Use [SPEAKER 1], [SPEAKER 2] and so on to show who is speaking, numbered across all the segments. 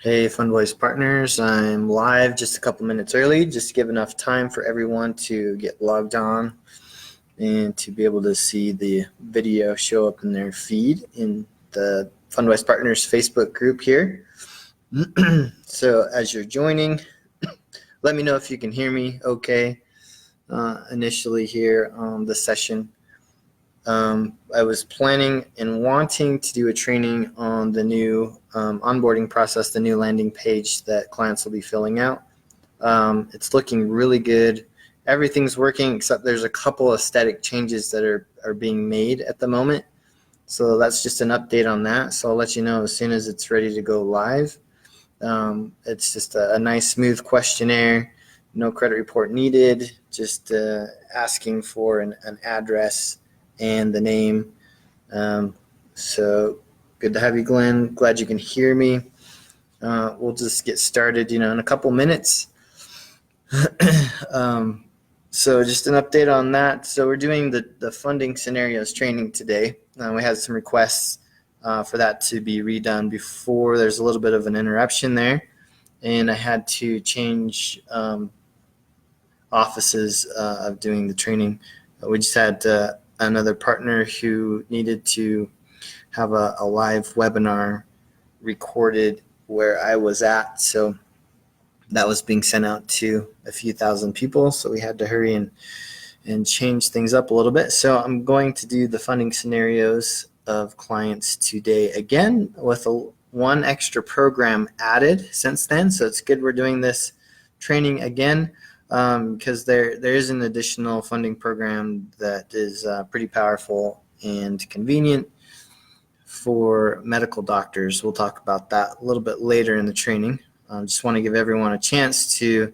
[SPEAKER 1] Hey, Fundwise Partners, I'm live just a couple minutes early, just to give enough time for everyone to get logged on and to be able to see the video show up in their feed in the Fundwise Partners Facebook group here. So as you're joining, let me know if you can hear me okay initially here on the session. I was planning and wanting to do a training on the new onboarding process, the new landing page that clients will be filling out. It's looking really good. Everything's working except there's a couple aesthetic changes that are being made at the moment. So that's just an update on that. So I'll let you know as soon as it's ready to go live. It's just a nice smooth questionnaire, no credit report needed, just asking for an address and the name. So good to have you, Glenn. Glad you can hear me. We'll just get started, in a couple minutes. So just an update on that. So we're doing the funding scenarios training today. We had some requests for that to be redone before. There's a little bit of an interruption there, and I had to change offices of doing the training. We just had another partner who needed to have a live webinar recorded where I was at. So that was being sent out to a few thousand people. So we had to hurry and change things up a little bit. So I'm going to do the funding scenarios of clients today again with one extra program added since then. So it's good we're doing this training again. Because there is an additional funding program that is pretty powerful and convenient for medical doctors. We'll talk about that a little bit later in the training. Just want to give everyone a chance to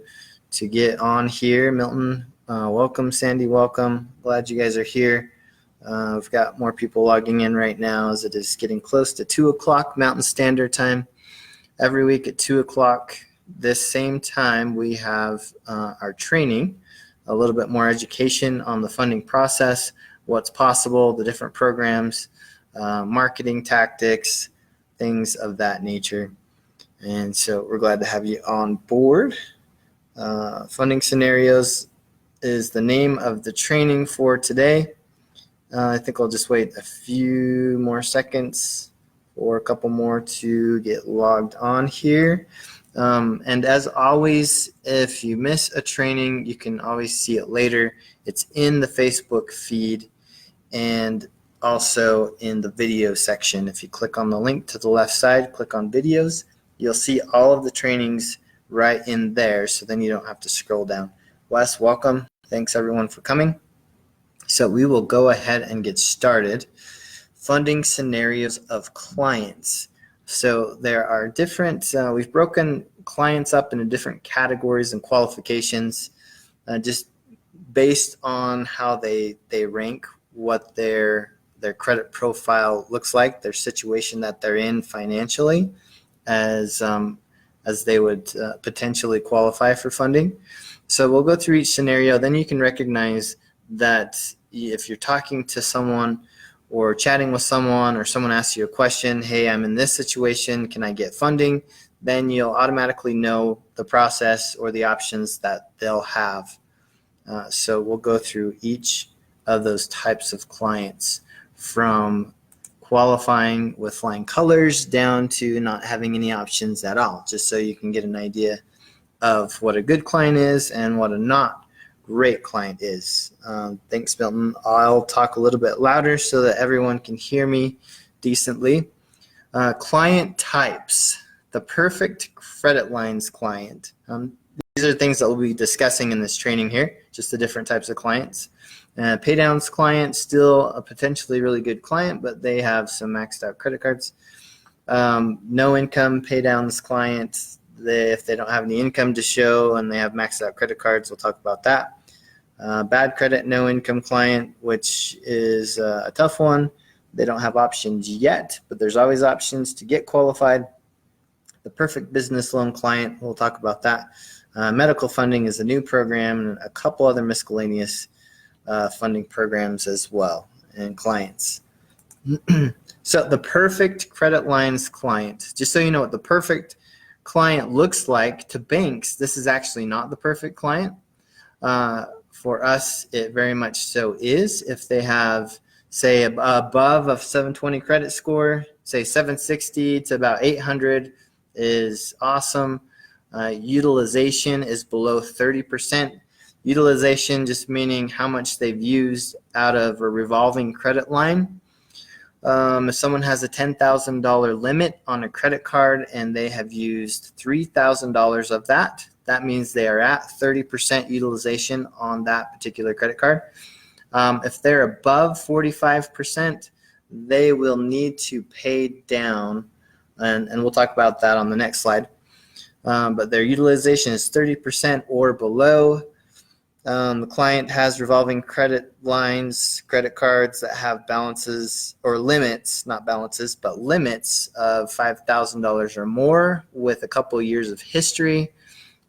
[SPEAKER 1] get on here. Milton, welcome. Sandy, welcome. Glad you guys are here. We've got more people logging in right now as it is getting close to 2 o'clock Mountain Standard Time. Every week at 2 o'clock this same time, we have our training, a little bit more education on the funding process, what's possible, the different programs, marketing tactics, things of that nature. And so we're glad to have you on board. Funding Scenarios is the name of the training for today. I think I'll just wait a few more seconds or a couple more to get logged on here. And as always, if you miss a training, you can always see it later. It's in the Facebook feed and also in the video section. If you click on the link to the left side, click on videos, you'll see all of the trainings right in there. So then you don't have to scroll down. Wes, welcome. Thanks everyone for coming. So we will go ahead and get started. Funding scenarios of clients. So there are different, we've broken clients up into different categories and qualifications just based on how they rank, what their credit profile looks like, their situation that they're in financially as they would potentially qualify for funding. So we'll go through each scenario. Then you can recognize that if you're talking to someone or chatting with someone or someone asks you a question, hey, I'm in this situation, can I get funding? Then you'll automatically know the process or the options that they'll have. So we'll go through each of those types of clients from qualifying with flying colors down to not having any options at all, just so you can get an idea of what a good client is and what a not great client is. Thanks, Milton. I'll talk a little bit louder so that everyone can hear me decently. Client types, the perfect credit lines client. These are things that we'll be discussing in this training here, just the different types of clients. Paydowns client, still a potentially really good client, but they have some maxed out credit cards. No income paydowns client, if they don't have any income to show and they have maxed out credit cards, we'll talk about that. Bad credit, no income client, which is a tough one. They don't have options yet, but there's always options to get qualified. The perfect business loan client, we'll talk about that. Medical funding is a new program and a couple other miscellaneous funding programs as well and clients. So the perfect credit lines client, just so you know what the perfect client looks like to banks, this is actually not the perfect client. For us, it very much so is. If they have, say, above a 720 credit score, say 760 to about 800 is awesome. Utilization is below 30%. Utilization just meaning how much they've used out of a revolving credit line. If someone has a $10,000 limit on a credit card and they have used $3,000 of that, that means they are at 30% utilization on that particular credit card. If they're above 45%, they will need to pay down, and we'll talk about that on the next slide. But their utilization is 30% or below. The client has revolving credit lines, credit cards that have balances or limits, not balances, but limits of $5,000 or more with a couple years of history.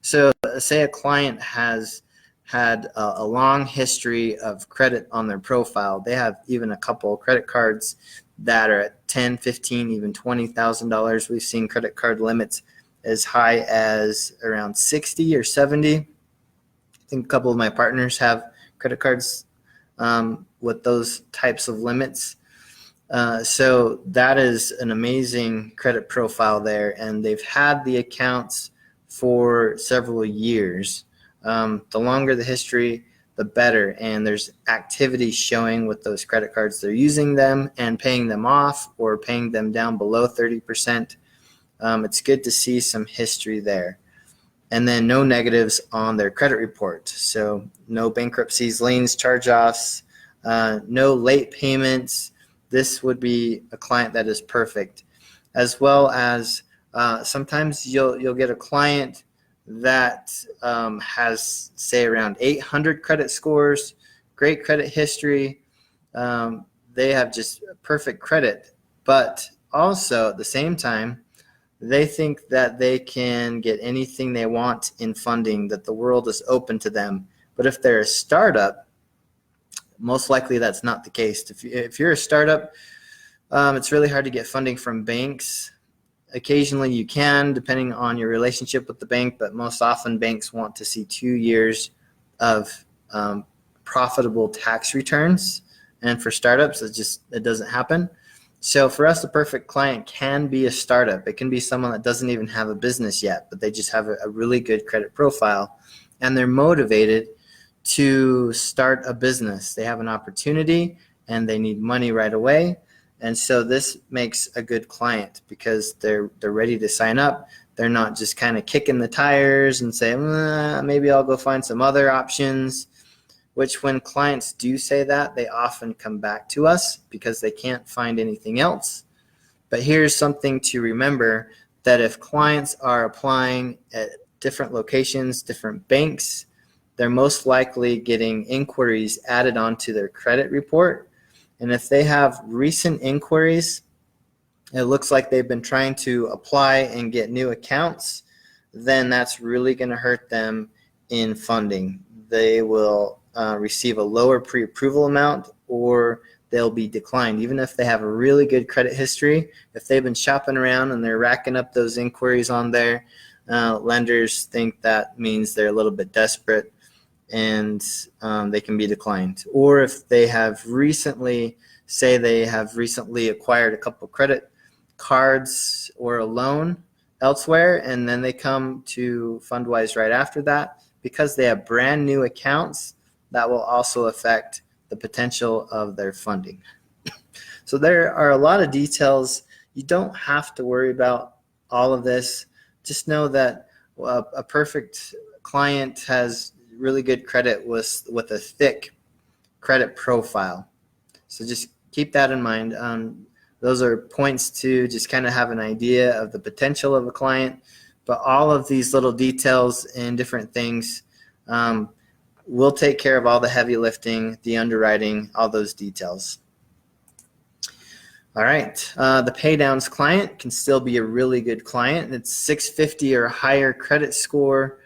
[SPEAKER 1] So say a client has had a long history of credit on their profile. They have even a couple credit cards that are at $10,000, $15,000, even $20,000. We've seen credit card limits as high as around 60 or 70. I think a couple of my partners have credit cards with those types of limits. So that is an amazing credit profile there, and they've had the accounts for several years. The longer the history, the better, and there's activity showing with those credit cards. They're using them and paying them off or paying them down below 30%. It's good to see some history there. And then no negatives on their credit report. So no bankruptcies, liens, charge-offs, no late payments. This would be a client that is perfect. As well as sometimes you'll get a client that has, say, around 800 credit scores, great credit history. They have just perfect credit, but also at the same time, they think that they can get anything they want in funding, that the world is open to them. But if they're a startup, most likely that's not the case. If you're a startup, it's really hard to get funding from banks. Occasionally you can, depending on your relationship with the bank, but most often banks want to see 2 years of profitable tax returns. And for startups, it doesn't happen. So for us, the perfect client can be a startup. It can be someone that doesn't even have a business yet, but they just have a really good credit profile, and they're motivated to start a business. They have an opportunity and they need money right away. And so this makes a good client because they're ready to sign up. They're not just kind of kicking the tires and say, maybe I'll go find some other options. Which when clients do say that, they often come back to us because they can't find anything else. But here's something to remember, that if clients are applying at different locations, different banks, they're most likely getting inquiries added onto their credit report. And if they have recent inquiries, it looks like they've been trying to apply and get new accounts, then that's really going to hurt them in funding. They will receive a lower pre-approval amount, or they'll be declined. Even if they have a really good credit history, if they've been shopping around and they're racking up those inquiries on there, lenders think that means they're a little bit desperate, and they can be declined. Or if they have recently acquired a couple credit cards or a loan elsewhere, and then they come to Fundwise right after that, because they have brand new accounts, that will also affect the potential of their funding. So there are a lot of details. You don't have to worry about all of this. Just know that a perfect client has really good credit with a thick credit profile. So just keep that in mind. Those are points to just kind of have an idea of the potential of a client. But all of these little details and different things, we'll take care of all the heavy lifting, the underwriting, all those details. All right, the paydowns client can still be a really good client. It's 650 or higher credit score.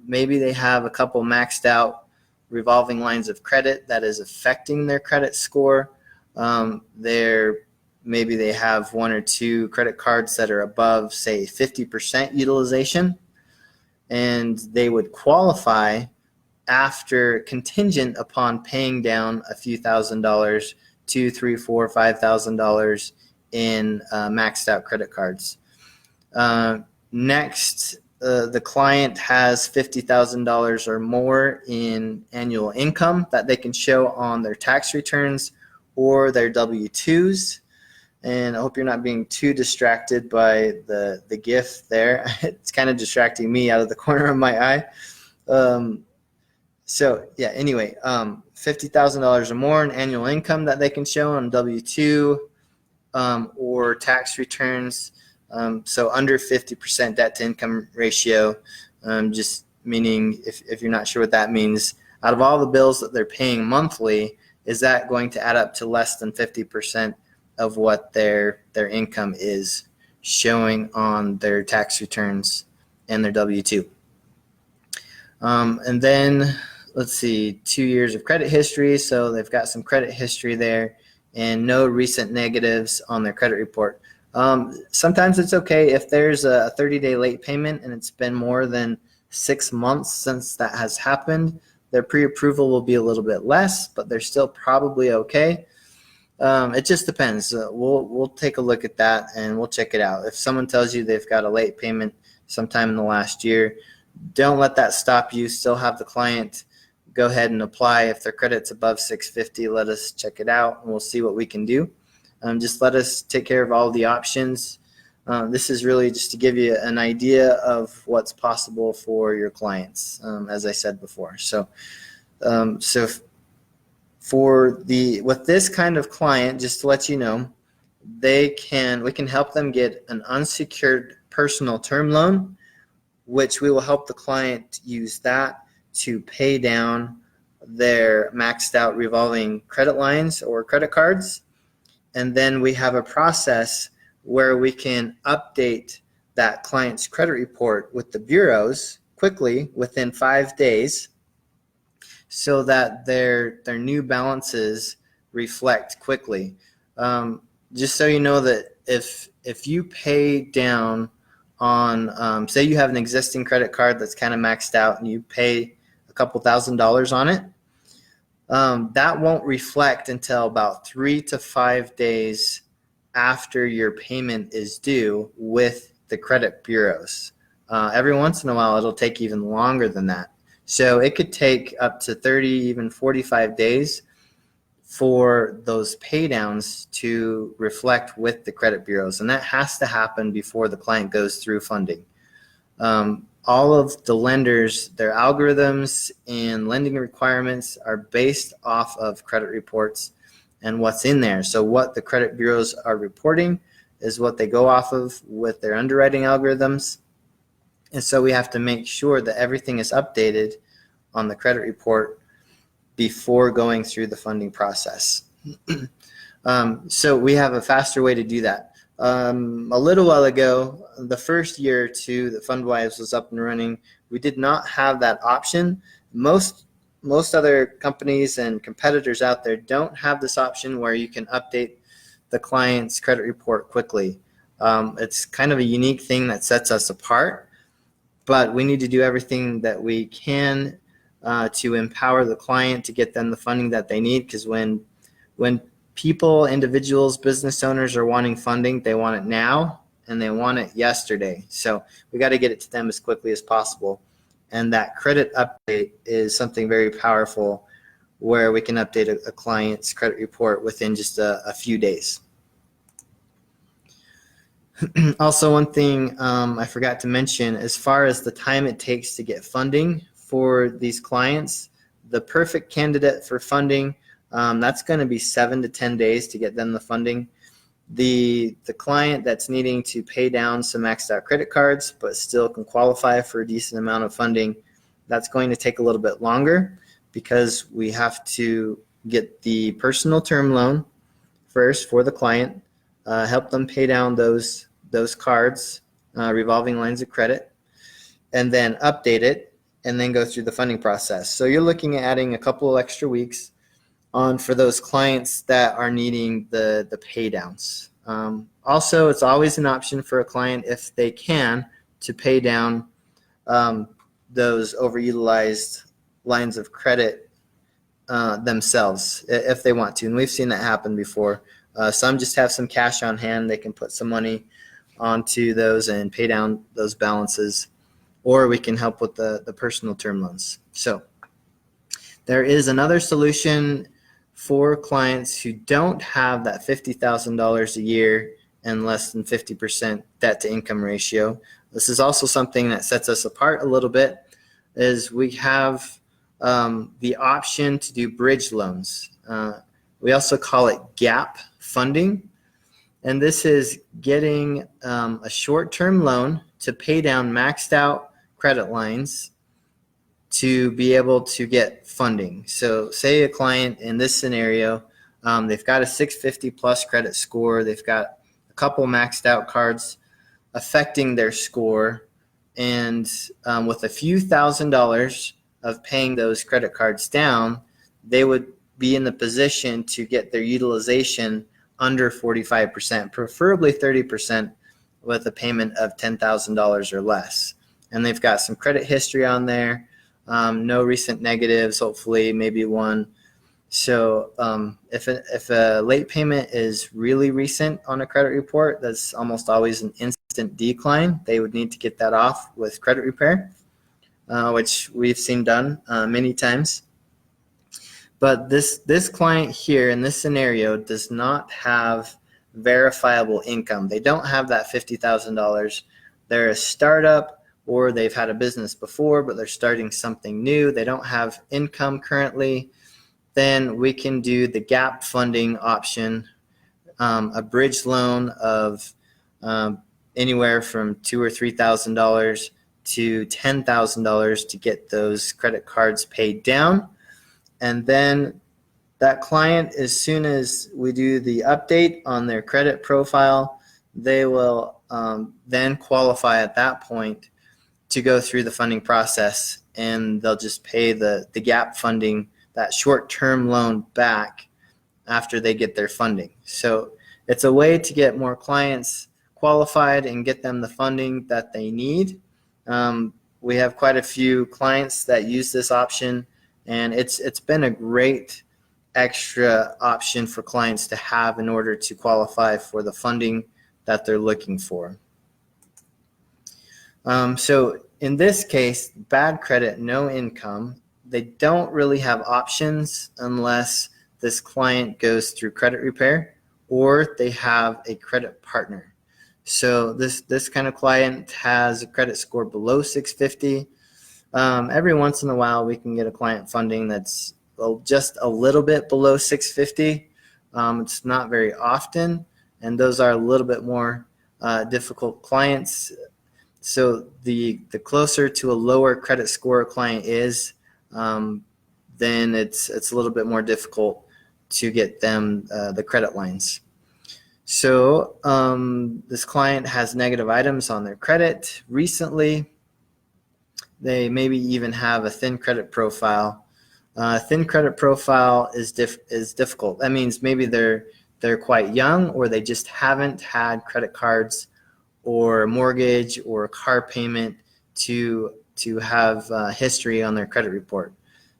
[SPEAKER 1] Maybe they have a couple maxed out revolving lines of credit that is affecting their credit score. They're maybe they have one or two credit cards that are above, say, 50% utilization, and they would qualify after contingent upon paying down a few $1,000s, $2, $3, $4, $5,000 in maxed out credit cards. Next, the client has $50,000 or more in annual income that they can show on their tax returns or their W-2s. And I hope you're not being too distracted by the GIF there. It's kind of distracting me out of the corner of my eye. So yeah, anyway, $50,000 or more in annual income that they can show on W-2 or tax returns. So under 50% debt to income ratio, just meaning if you're not sure what that means, out of all the bills that they're paying monthly, is that going to add up to less than 50% of what their income is showing on their tax returns and their W-2? And then let's see, 2 years of credit history. So they've got some credit history there and no recent negatives on their credit report. Sometimes it's okay if there's a 30-day late payment and it's been more than 6 months since that has happened. Their pre-approval will be a little bit less, but they're still probably okay. It just depends. We'll take a look at that and we'll check it out. If someone tells you they've got a late payment sometime in the last year, don't let that stop you. Still have the client go ahead and apply. If their credit's above 650, let us check it out and we'll see what we can do. Just let us take care of all the options. This is really just to give you an idea of what's possible for your clients, as I said before. So with this kind of client, just to let you know, we can help them get an unsecured personal term loan, which we will help the client use that to pay down their maxed out revolving credit lines or credit cards. And then we have a process where we can update that client's credit report with the bureaus quickly within 5 days so that their new balances reflect quickly. Just so you know that if you pay down on, say you have an existing credit card that's kind of maxed out and you pay a couple $1,000s on it, that won't reflect until about 3 to 5 days after your payment is due with the credit bureaus. Every once in a while, it'll take even longer than that. So it could take up to 30, even 45 days for those pay downs to reflect with the credit bureaus. And that has to happen before the client goes through funding. All of the lenders, their algorithms and lending requirements are based off of credit reports and what's in there. So what the credit bureaus are reporting is what they go off of with their underwriting algorithms. And so we have to make sure that everything is updated on the credit report before going through the funding process. So we have a faster way to do that. A little while ago, the first year or two that Fundwise was up and running, we did not have that option. Most other companies and competitors out there don't have this option where you can update the client's credit report quickly. It's kind of a unique thing that sets us apart, but we need to do everything that we can to empower the client to get them the funding that they need, because when people, individuals, business owners are wanting funding, they want it now and they want it yesterday. So we got to get it to them as quickly as possible. And that credit update is something very powerful where we can update a client's credit report within just a few days. Also, one thing I forgot to mention, as far as the time it takes to get funding for these clients, the perfect candidate for funding, that's going to be 7 to 10 days to get them the funding. The client that's needing to pay down some maxed out credit cards but still can qualify for a decent amount of funding, that's going to take a little bit longer because we have to get the personal term loan first for the client, help them pay down those cards, revolving lines of credit, and then update it and then go through the funding process. So you're looking at adding a couple of extra weeks on for those clients that are needing the pay downs. Also, it's always an option for a client, if they can, to pay down those overutilized lines of credit themselves if they want to. And we've seen that happen before. Some just have some cash on hand. They can put some money onto those and pay down those balances, or we can help with the personal term loans. So there is another solution for clients who don't have that $50,000 a year and less than 50% debt to income ratio. This is also something that sets us apart a little bit, is we have the option to do bridge loans. We also call it gap funding. And this is getting a short-term loan to pay down maxed out credit lines to be able to get funding. So say a client in this scenario, they've got a 650 plus credit score. They've got a couple maxed out cards affecting their score. And with a few $1,000s of paying those credit cards down, they would be in the position to get their utilization under 45%, preferably 30%, with a payment of $10,000 or less. And they've got some credit history on there, no recent negatives, hopefully maybe one. So if a late payment is really recent on a credit report, that's almost always an instant decline. They would need to get that off with credit repair, which we've seen done many times. But this client here in this scenario does not have verifiable income. They don't have that $50,000. They're a startup, or they've had a business before, but they're starting something new. They don't have income currently. Then we can do the gap funding option, a bridge loan of anywhere from $2,000 or $3,000 to $10,000 to get those credit cards paid down. And then that client, as soon as we do the update on their credit profile, they will then qualify at that point to go through the funding process, and they'll just pay the gap funding, that short-term loan, back after they get their funding. So it's a way to get more clients qualified and get them the funding that they need. We have quite a few clients that use this option, and it's been a great extra option for clients to have in order to qualify for the funding that they're looking for. So in this case, bad credit, no income, they don't really have options unless this client goes through credit repair or they have a credit partner. So this kind of client has a credit score below 650. Every once in a while, we can get a client funding that's just a little bit below 650. It's not very often, and those are a little bit more difficult clients. So the closer to a lower credit score a client is, then it's a little bit more difficult to get them the credit lines. So this client has negative items on their credit recently. They maybe even have a thin credit profile. Thin credit profile is difficult. That means maybe they're quite young, or they just haven't had credit cards or a mortgage or a car payment to have history on their credit report.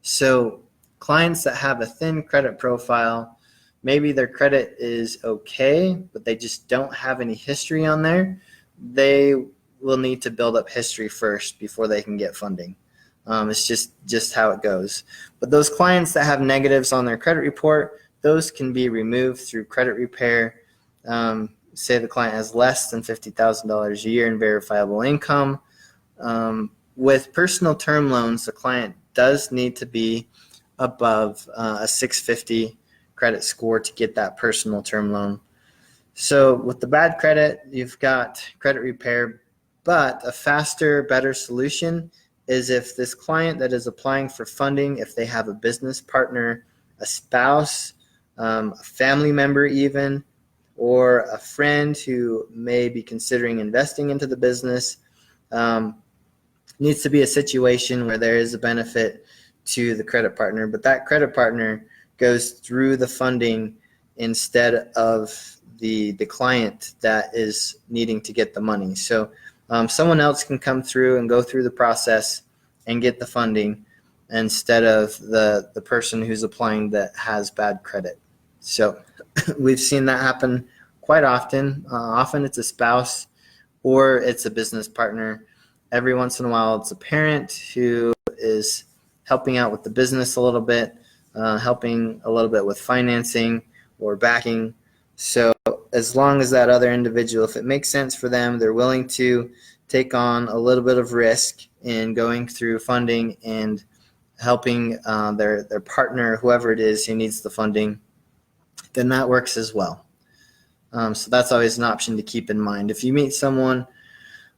[SPEAKER 1] So clients that have a thin credit profile, maybe their credit is okay, but they just don't have any history on there, they will need to build up history first before they can get funding. It's just how it goes. But those clients that have negatives on their credit report, those can be removed through credit repair. Say the client has less than $50,000 a year in verifiable income. With personal term loans, the client does need to be above a 650 credit score to get that personal term loan. So with the bad credit, you've got credit repair, but a faster, better solution is if this client that is applying for funding, if they have a business partner, a spouse, a family member even, or a friend who may be considering investing into the business, needs to be a situation where there is a benefit to the credit partner, but that credit partner goes through the funding instead of the client that is needing to get the money. So someone else can come through and go through the process and get the funding instead of the person who's applying that has bad credit. So we've seen that happen quite often. Often it's a spouse or it's a business partner. Every once in a while it's a parent who is helping out with the business a little bit, helping a little bit with financing or backing. So as long as that other individual, if it makes sense for them, they're willing to take on a little bit of risk in going through funding and helping their partner, whoever it is who needs the funding, then that works as well. So that's always an option to keep in mind. If you meet someone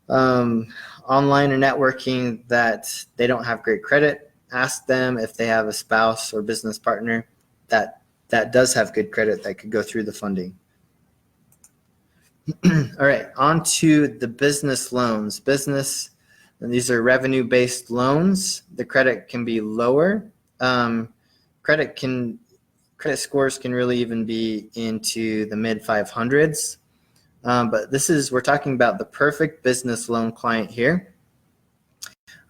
[SPEAKER 1] online or networking that they don't have great credit, ask them if they have a spouse or business partner that does have good credit that could go through the funding. All right, on to the business loans. And these are revenue-based loans. The credit can be lower. Credit scores can really even be into the mid 500s. But we're talking about the perfect business loan client here.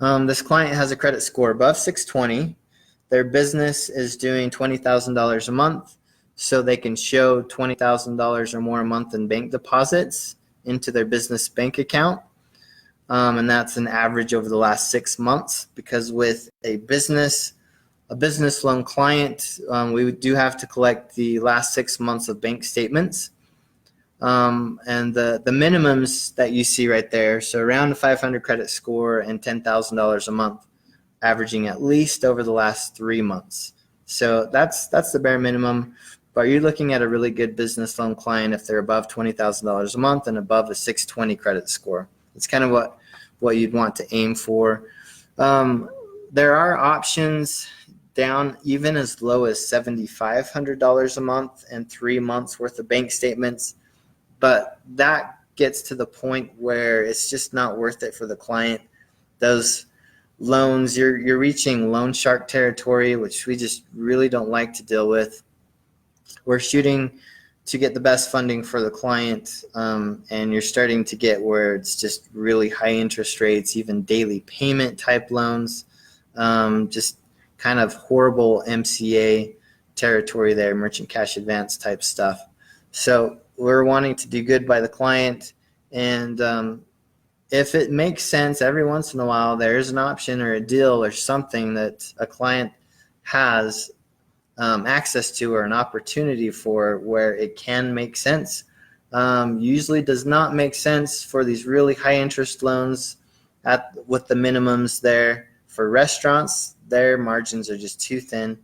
[SPEAKER 1] This client has a credit score above 620. Their business is doing $20,000 a month, so they can show $20,000 or more a month in bank deposits into their business bank account. And that's an average over the last 6 months, because with a business loan client, we do have to collect the last 6 months of bank statements. And the minimums that you see right there, so around a 500 credit score and $10,000 a month, averaging at least over the last 3 months. So that's the bare minimum. But you're looking at a really good business loan client if they're above $20,000 a month and above a 620 credit score. It's kind of what you'd want to aim for. There are options down even as low as $7,500 a month and 3 months worth of bank statements. But that gets to the point where it's just not worth it for the client. Those loans, you're reaching loan shark territory, which we just really don't like to deal with. We're shooting to get the best funding for the client, and you're starting to get where it's just really high interest rates, even daily payment type loans, just kind of horrible MCA territory there, merchant cash advance type stuff. So we're wanting to do good by the client, and if it makes sense, every once in a while there's an option or a deal or something that a client has access to or an opportunity for where it can make sense. Usually does not make sense for these really high interest loans with the minimums there. For restaurants, their margins are just too thin.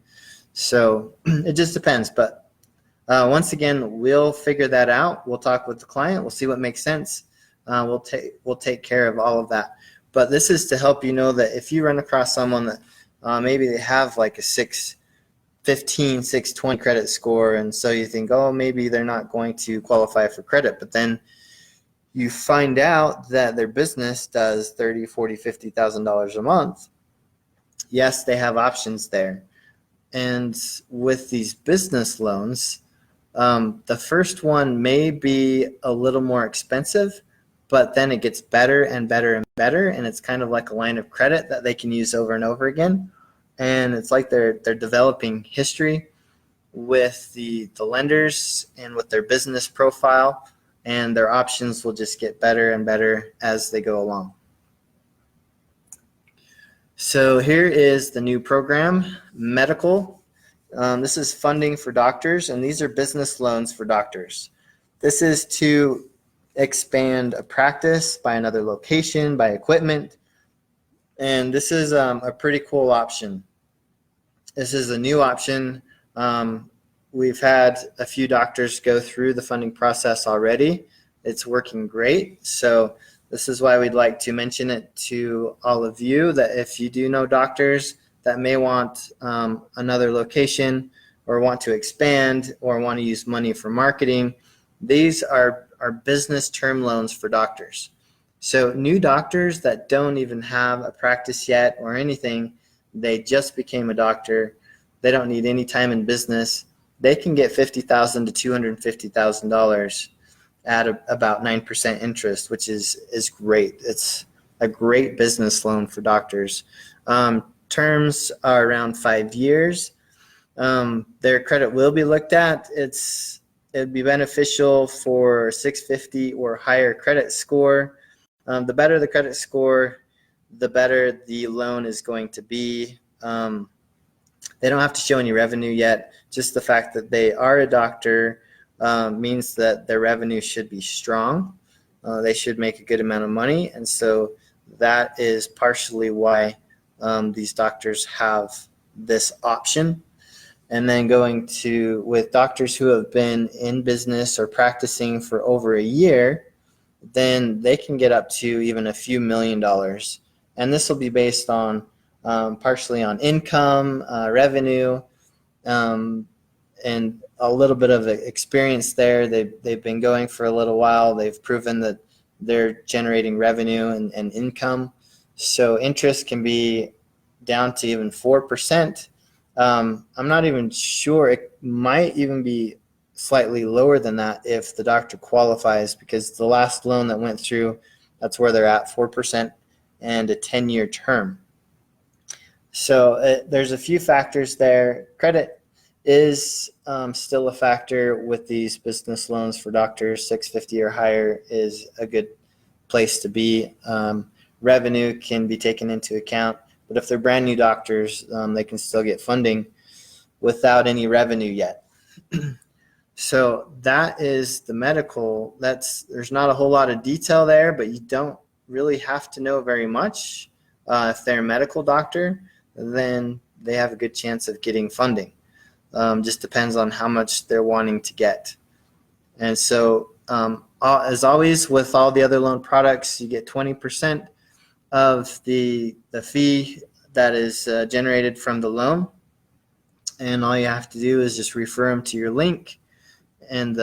[SPEAKER 1] So it just depends. But once again, we'll figure that out. We'll talk with the client. We'll see what makes sense. We'll take care of all of that. But this is to help you know that if you run across someone that maybe they have like a 615, 620 credit score, and so you think, oh, maybe they're not going to qualify for credit, but then you find out that their business does $30,000, $40,000, $50,000 a month. Yes, they have options there. And with these business loans, the first one may be a little more expensive, but then it gets better and better and better, and it's kind of like a line of credit that they can use over and over again. And it's like they're developing history with the lenders and with their business profile, and their options will just get better and better as they go along. So here is the new program, Medical. This is funding for doctors, and these are business loans for doctors. This is to expand a practice, buy another location, buy equipment, and this is a pretty cool option. This is a new option. We've had a few doctors go through the funding process already. It's working great. So this is why we'd like to mention it to all of you, that if you do know doctors that may want another location or want to expand or want to use money for marketing, these are business term loans for doctors. So new doctors that don't even have a practice yet or anything, they just became a doctor. They don't need any time in business. they can get $50,000 to $250,000 at about 9% interest, which is great. It's a great business loan for doctors. Terms are around 5 years. Their credit will be looked at. It'd be beneficial for 650 or higher credit score. The better the credit score, the better the loan is going to be. They don't have to show any revenue yet. Just the fact that they are a doctor means that their revenue should be strong. They should make a good amount of money. And so that is partially why these doctors have this option. And then going to with doctors who have been in business or practicing for over a year, then they can get up to even a few $1,000,000. And this will be based on partially on income, revenue, and a little bit of experience there. They've been going for a little while. They've proven that they're generating revenue and income. So interest can be down to even 4%. I'm not even sure. It might even be slightly lower than that if the doctor qualifies, because the last loan that went through, that's where they're at, 4% and a 10-year term. So there's a few factors there. Credit is still a factor with these business loans for doctors. 650 or higher is a good place to be. Revenue can be taken into account. But if they're brand new doctors, they can still get funding without any revenue yet. So that is the medical. There's not a whole lot of detail there, but you don't really have to know very much. If they're a medical doctor, then they have a good chance of getting funding. Just depends on how much they're wanting to get. And so as always with all the other loan products, you get 20% of the fee that is generated from the loan, and all you have to do is just refer them to your link, and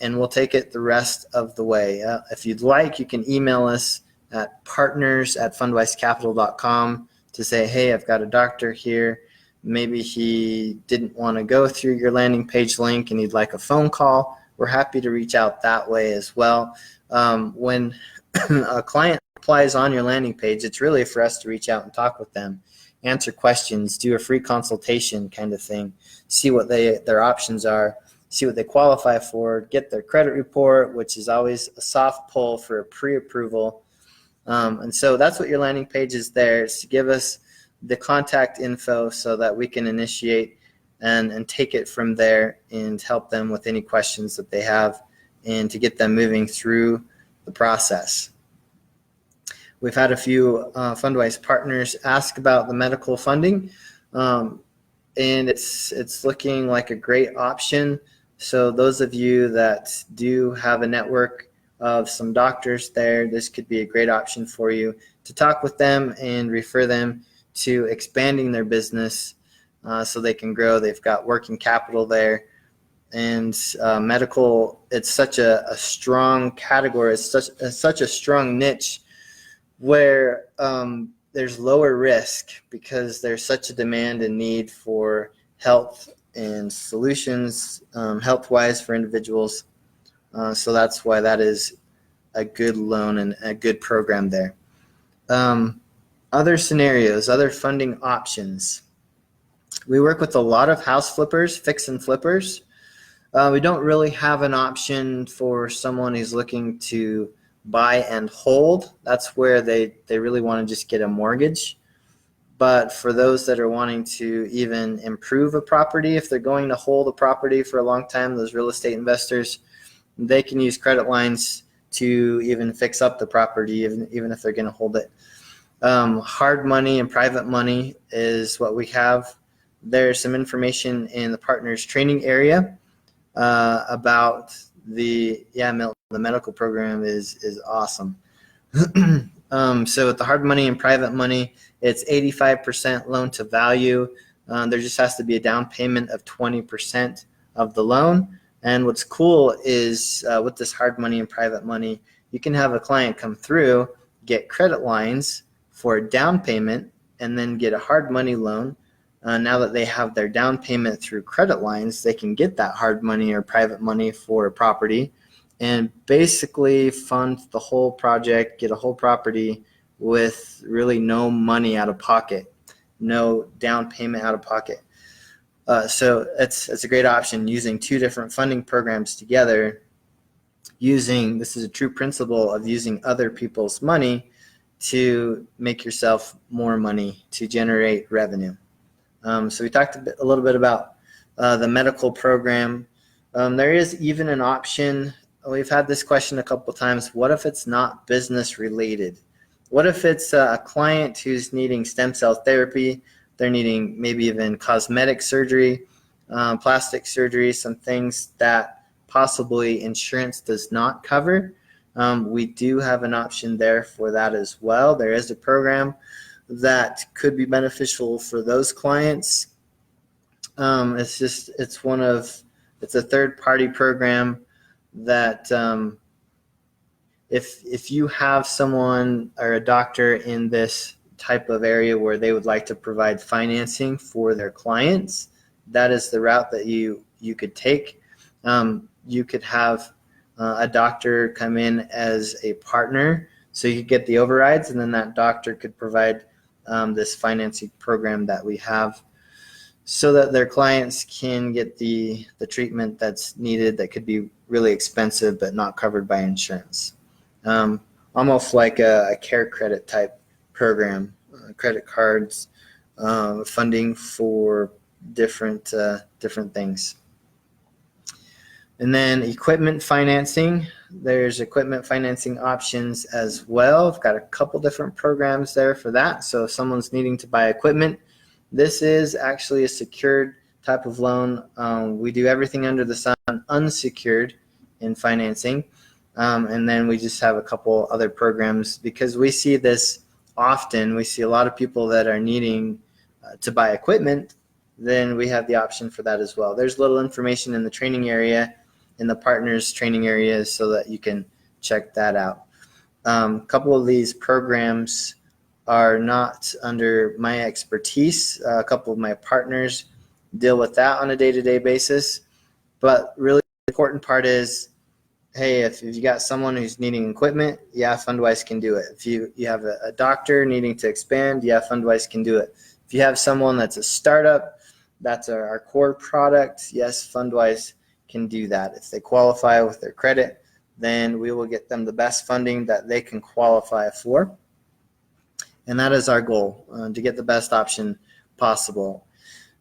[SPEAKER 1] we'll take it the rest of the way. If you'd like, you can email us at partners@fundwisecapital.com to say, hey, I've got a doctor here. Maybe he didn't want to go through your landing page link and he'd like a phone call. We're happy to reach out that way as well. When a client applies on your landing page, it's really for us to reach out and talk with them, answer questions, do a free consultation kind of thing, see what their options are, see what they qualify for, get their credit report, which is always a soft pull for a pre-approval. And so that's what your landing page is there, is to give us the contact info so that we can initiate and take it from there and help them with any questions that they have and to get them moving through the process. We've had a few Fundwise partners ask about the medical funding, and it's looking like a great option. So those of you that do have a network of some doctors there, this could be a great option for you to talk with them and refer them to expanding their business so they can grow. They've got working capital there. And medical, it's such a strong category. It's such a strong niche where there's lower risk because there's such a demand and need for health and solutions health-wise for individuals. So that's why that is a good loan and a good program there. Other scenarios, other funding options. We work with a lot of house flippers, fix and flippers. We don't really have an option for someone who's looking to buy and hold. That's where they really want to just get a mortgage. But for those that are wanting to even improve a property, if they're going to hold a property for a long time, those real estate investors, they can use credit lines to even fix up the property, even if they're going to hold it. Hard money and private money is what we have. There's some information in the partners training area about the medical program is awesome. So with the hard money and private money, it's 85% loan to value. There just has to be a down payment of 20% of the loan. And what's cool is with this hard money and private money, you can have a client come through, get credit lines for a down payment, and then get a hard money loan now that they have their down payment through credit lines, they can get that hard money or private money for a property and basically fund the whole project, get a whole property with really no money out of pocket, no down payment out of pocket. So it's a great option, using two different funding programs together. This is a true principle of using other people's money to make yourself more money, to generate revenue. So we talked a little bit about the medical program. There is even an option. We've had this question a couple times. What if it's not business related? What if it's a client who's needing stem cell therapy? They're needing maybe even cosmetic surgery, plastic surgery, some things that possibly insurance does not cover. We do have an option there for that as well. There is a program that could be beneficial for those clients. It's a third-party program that if you have someone or a doctor in this type of area where they would like to provide financing for their clients, that is the route that you could take. You could have a doctor come in as a partner, so you could get the overrides, and then that doctor could provide this financing program that we have so that their clients can get the treatment that's needed that could be really expensive but not covered by insurance. Almost like a care credit type program, credit cards, funding for different things. And then equipment financing. There's equipment financing options as well. I've got a couple different programs there for that. So if someone's needing to buy equipment, this is actually a secured type of loan. We do everything under the sun unsecured in financing. And then we just have a couple other programs because we see this often. We see a lot of people that are needing to buy equipment. Then we have the option for that as well. There's little information in the training area, in the partners training areas, so that you can check that out. A couple of these programs are not under my expertise. A couple of my partners deal with that on a day-to-day basis. But really the important part is, hey, if you got someone who's needing equipment, yeah, Fundwise can do it. If you have a doctor needing to expand, yeah, Fundwise can do it. If you have someone that's a startup, that's our core product, yes, Fundwise can do that. If they qualify with their credit, then we will get them the best funding that they can qualify for. And that is our goal, to get the best option possible.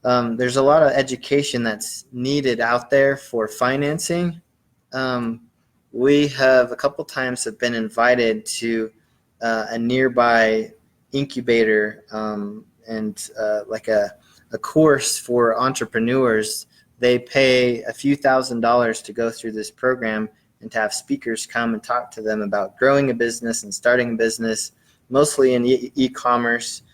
[SPEAKER 1] There's a lot of education that's needed out there for financing. We have a couple times have been invited to a nearby incubator and like a course for entrepreneurs. They pay a few $1,000s to go through this program and to have speakers come and talk to them about growing a business and starting a business, mostly in e-commerce.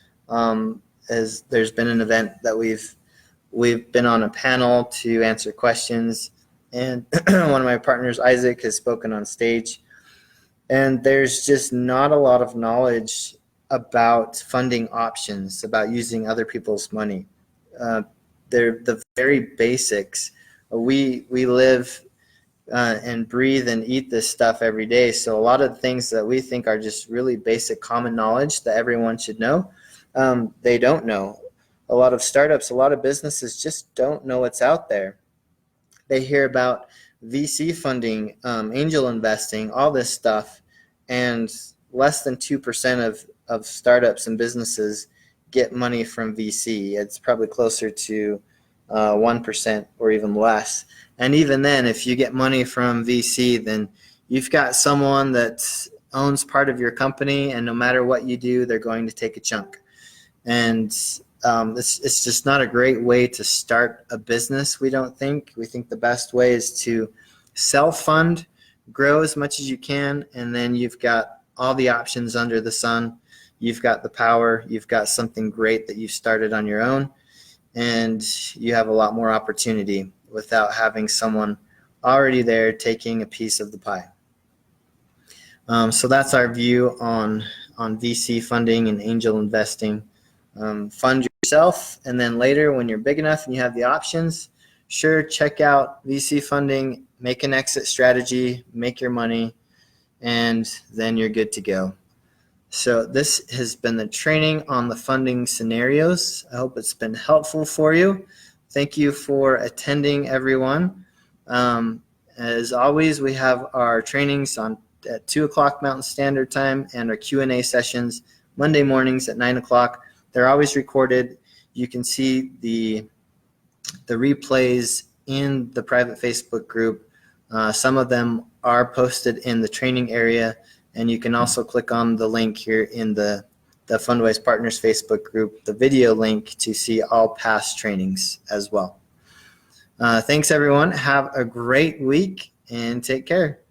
[SPEAKER 1] As there's been an event that we've been on a panel to answer questions, and one of my partners, Isaac, has spoken on stage. And there's just not a lot of knowledge about funding options, about using other people's money. They're the very basics. We live and breathe and eat this stuff every day. So a lot of the things that we think are just really basic common knowledge that everyone should know, they don't know. A lot of startups, a lot of businesses just don't know what's out there. They hear about VC funding, angel investing, all this stuff, and less than 2% of startups and businesses get money from VC. It's probably closer to 1% or even less. And even then, if you get money from VC, then you've got someone that owns part of your company, and no matter what you do, they're going to take a chunk. And it's just not a great way to start a business, we don't think. We think the best way is to self-fund, grow as much as you can, and then you've got all the options under the sun. You've got the power, you've got something great that you've started on your own, and you have a lot more opportunity without having someone already there taking a piece of the pie. So that's our view on VC funding and angel investing. Fund yourself, and then later when you're big enough and you have the options, sure, check out VC funding, make an exit strategy, make your money, and then you're good to go. So this has been the training on the funding scenarios. I hope it's been helpful for you. Thank you for attending, everyone. As always, we have our trainings at 2 o'clock Mountain Standard Time and our Q&A sessions Monday mornings at 9 o'clock. They're always recorded. You can see the replays in the private Facebook group. Some of them are posted in the training area, and you can also click on the link here in the Fundwise Partners Facebook group, the video link, to see all past trainings as well. Thanks, everyone. Have a great week and take care.